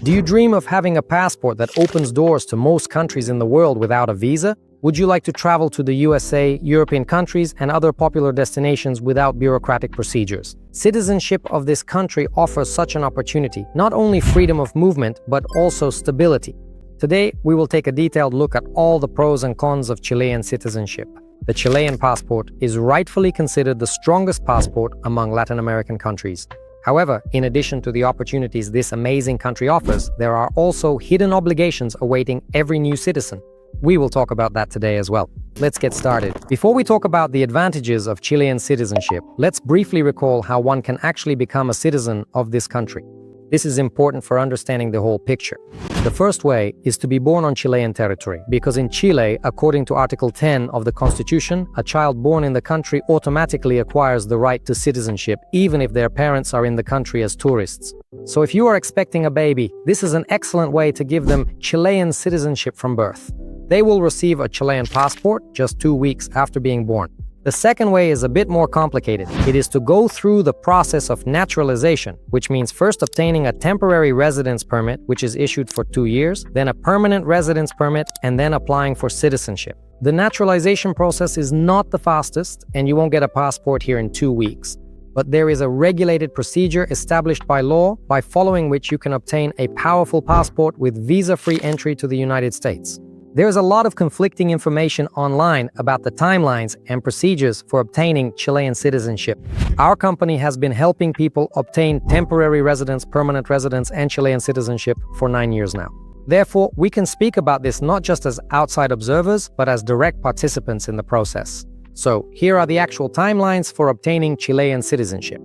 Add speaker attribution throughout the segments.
Speaker 1: Do you dream of having a passport that opens doors to most countries in the world without a visa? Would you like to travel to the USA, European countries, and other popular destinations without bureaucratic procedures? Citizenship of this country offers such an opportunity, not only freedom of movement, but also stability. Today, we will take a detailed look at all the pros and cons of Chilean citizenship. The Chilean passport is rightfully considered the strongest passport among Latin American countries. However, in addition to the opportunities this amazing country offers, there are also hidden obligations awaiting every new citizen. We will talk about that today as well. Let's get started. Before we talk about the advantages of Chilean citizenship, let's briefly recall how one can actually become a citizen of this country. This is important for understanding the whole picture. The first way is to be born on Chilean territory, because in Chile, according to Article 10 of the Constitution, a child born in the country automatically acquires the right to citizenship, even if their parents are in the country as tourists. So if you are expecting a baby, this is an excellent way to give them Chilean citizenship from birth. They will receive a Chilean passport just 2 weeks after being born. The second way is a bit more complicated. It is to go through the process of naturalization, which means first obtaining a temporary residence permit, which is issued for 2 years, then a permanent residence permit, and then applying for citizenship. The naturalization process is not the fastest, and you won't get a passport here in 2 weeks. But there is a regulated procedure established by law, by following which you can obtain a powerful passport with visa-free entry to the United States. There's a lot of conflicting information online about the timelines and procedures for obtaining Chilean citizenship. Our company has been helping people obtain temporary residence, permanent residence, and Chilean citizenship for 9 years now. Therefore, we can speak about this not just as outside observers, but as direct participants in the process. So, here are the actual timelines for obtaining Chilean citizenship.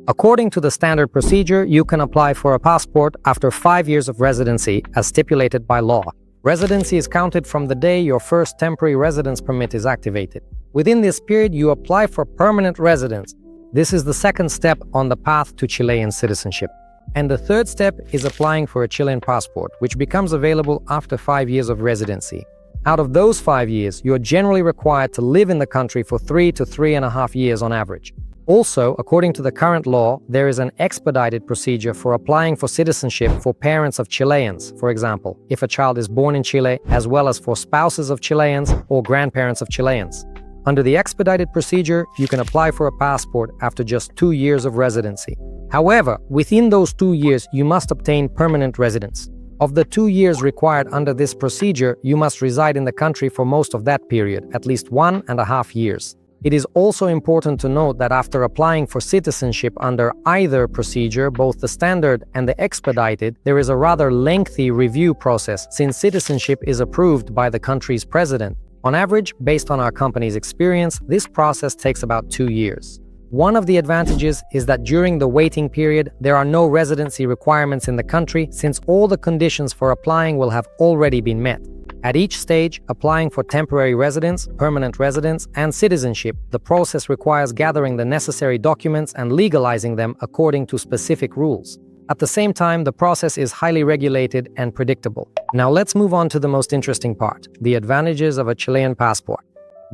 Speaker 1: According to the standard procedure, you can apply for a passport after 5 years of residency, as stipulated by law. Residency is counted from the day your first temporary residence permit is activated. Within this period, you apply for permanent residence. This is the second step on the path to Chilean citizenship. And the third step is applying for a Chilean passport, which becomes available after 5 years of residency. Out of those 5 years, you are generally required to live in the country for 3 to 3.5 years on average. Also, according to the current law, there is an expedited procedure for applying for citizenship for parents of Chileans, for example, if a child is born in Chile, as well as for spouses of Chileans or grandparents of Chileans. Under the expedited procedure, you can apply for a passport after just 2 years of residency. However, within those 2 years, you must obtain permanent residence. Of the 2 years required under this procedure, you must reside in the country for most of that period, at least 1.5 years. It is also important to note that after applying for citizenship under either procedure, both the standard and the expedited, there is a rather lengthy review process since citizenship is approved by the country's president. On average, based on our company's experience, this process takes about 2 years. One of the advantages is that during the waiting period, there are no residency requirements in the country since all the conditions for applying will have already been met. At each stage, applying for temporary residence, permanent residence, and citizenship, the process requires gathering the necessary documents and legalizing them according to specific rules. At the same time, the process is highly regulated and predictable. Now let's move on to the most interesting part, the advantages of a Chilean passport.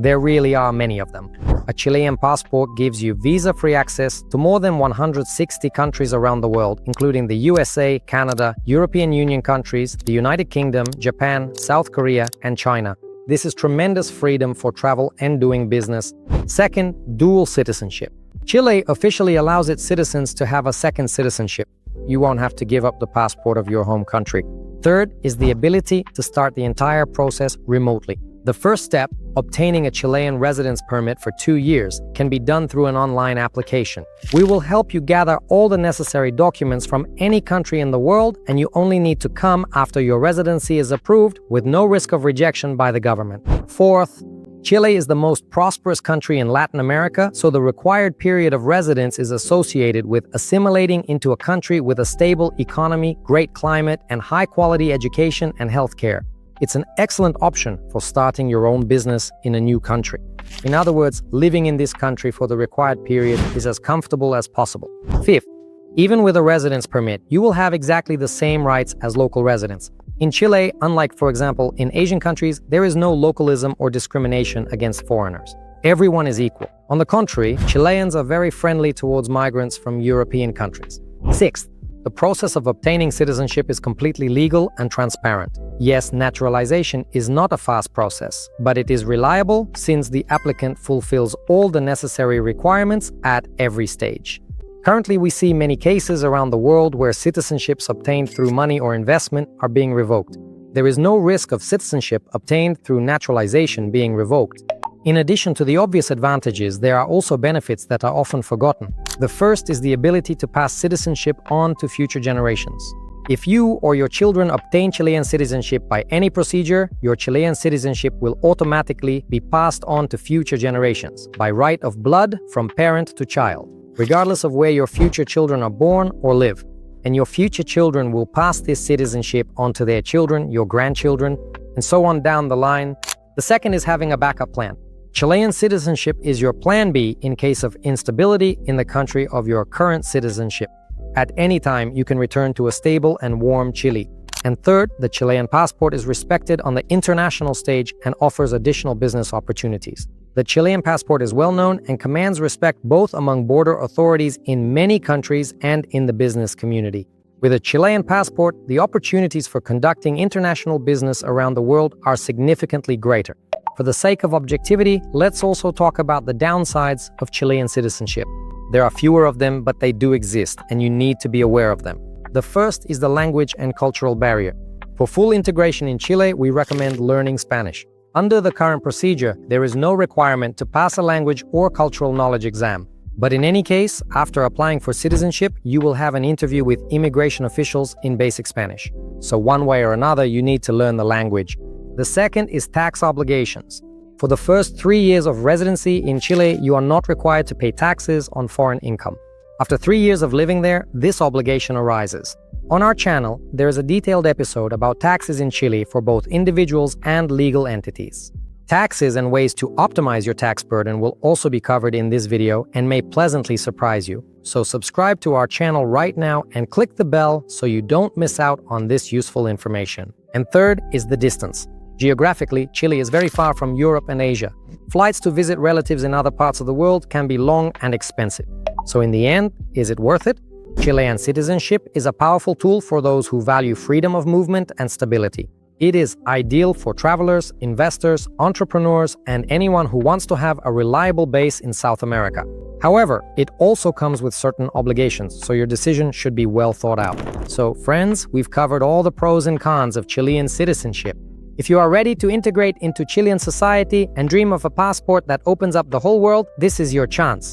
Speaker 1: There really are many of them. A Chilean passport gives you visa-free access to more than 160 countries around the world, including the USA, Canada, European Union countries, the United Kingdom, Japan, South Korea, and China. This is tremendous freedom for travel and doing business. Second, dual citizenship. Chile officially allows its citizens to have a second citizenship. You won't have to give up the passport of your home country. Third is the ability to start the entire process remotely. The first step, obtaining a Chilean residence permit for 2 years, can be done through an online application. We will help you gather all the necessary documents from any country in the world, and you only need to come after your residency is approved with no risk of rejection by the government. Fourth, Chile is the most prosperous country in Latin America, so the required period of residence is associated with assimilating into a country with a stable economy, great climate, and high-quality education and healthcare. It's an excellent option for starting your own business in a new country. In other words, living in this country for the required period is as comfortable as possible. Fifth, even with a residence permit, you will have exactly the same rights as local residents. In Chile, unlike, for example, in Asian countries, there is no localism or discrimination against foreigners. Everyone is equal. On the contrary, Chileans are very friendly towards migrants from European countries. Sixth, The process of obtaining citizenship is completely legal and transparent. Yes, naturalization is not a fast process, but it is reliable since the applicant fulfills all the necessary requirements at every stage. Currently, we see many cases around the world where citizenships obtained through money or investment are being revoked. There is no risk of citizenship obtained through naturalization being revoked. In addition to the obvious advantages, there are also benefits that are often forgotten. The first is the ability to pass citizenship on to future generations. If you or your children obtain Chilean citizenship by any procedure, your Chilean citizenship will automatically be passed on to future generations, by right of blood from parent to child, regardless of where your future children are born or live. And your future children will pass this citizenship on to their children, your grandchildren, and so on down the line. The second is having a backup plan. Chilean citizenship is your plan B in case of instability in the country of your current citizenship. At any time, you can return to a stable and warm Chile. And third, the Chilean passport is respected on the international stage and offers additional business opportunities. The Chilean passport is well known and commands respect both among border authorities in many countries and in the business community. With a Chilean passport, the opportunities for conducting international business around the world are significantly greater. For the sake of objectivity, let's also talk about the downsides of Chilean citizenship. There are fewer of them, but they do exist, and you need to be aware of them. The first is the language and cultural barrier. For full integration in Chile, we recommend learning Spanish. Under the current procedure, there is no requirement to pass a language or cultural knowledge exam. But in any case, after applying for citizenship, you will have an interview with immigration officials in basic Spanish. So one way or another, you need to learn the language. The second is tax obligations. For the first 3 years of residency in Chile, you are not required to pay taxes on foreign income. After 3 years of living there, this obligation arises. On our channel, there is a detailed episode about taxes in Chile for both individuals and legal entities. Taxes and ways to optimize your tax burden will also be covered in this video and may pleasantly surprise you. So subscribe to our channel right now and click the bell so you don't miss out on this useful information. And third is the distance. Geographically, Chile is very far from Europe and Asia. Flights to visit relatives in other parts of the world can be long and expensive. So in the end, is it worth it? Chilean citizenship is a powerful tool for those who value freedom of movement and stability. It is ideal for travelers, investors, entrepreneurs, and anyone who wants to have a reliable base in South America. However, it also comes with certain obligations, so your decision should be well thought out. So, friends, we've covered all the pros and cons of Chilean citizenship. If you are ready to integrate into Chilean society and dream of a passport that opens up the whole world, this is your chance.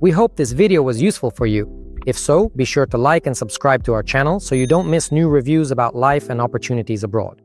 Speaker 1: We hope this video was useful for you. If so, be sure to like and subscribe to our channel so you don't miss new reviews about life and opportunities abroad.